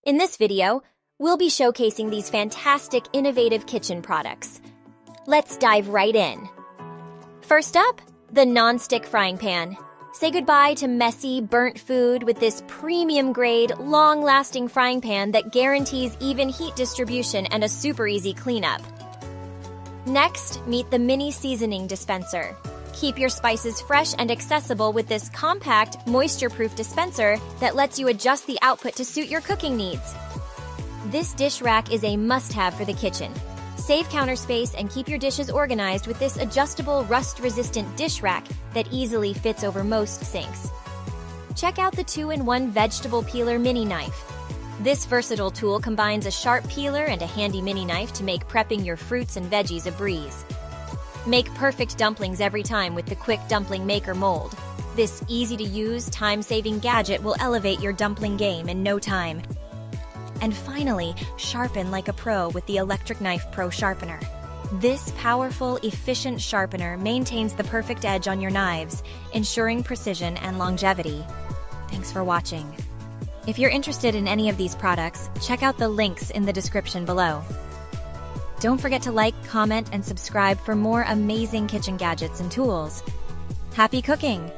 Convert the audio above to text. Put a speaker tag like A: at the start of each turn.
A: In this video, we'll be showcasing these fantastic, innovative kitchen products. Let's dive right in. First up, the non-stick frying pan. Say goodbye to messy, burnt food with this premium-grade, long-lasting frying pan that guarantees even heat distribution and a super easy cleanup. Next, meet the mini seasoning dispenser. Keep your spices fresh and accessible with this compact, moisture-proof dispenser that lets you adjust the output to suit your cooking needs. This dish rack is a must-have for the kitchen. Save counter space and keep your dishes organized with this adjustable, rust-resistant dish rack that easily fits over most sinks. Check out the 2-in-1 vegetable peeler mini knife. This versatile tool combines a sharp peeler and a handy mini knife to make prepping your fruits and veggies a breeze. Make perfect dumplings every time with the Quick Dumpling Maker mold. This easy-to-use, time-saving gadget will elevate your dumpling game in no time. And finally, sharpen like a pro with the Electric Knife Pro Sharpener. This powerful, efficient sharpener maintains the perfect edge on your knives, ensuring precision and longevity. Thanks for watching. If you're interested in any of these products, check out the links in the description below. Don't forget to like, comment, and subscribe for more amazing kitchen gadgets and tools. Happy cooking!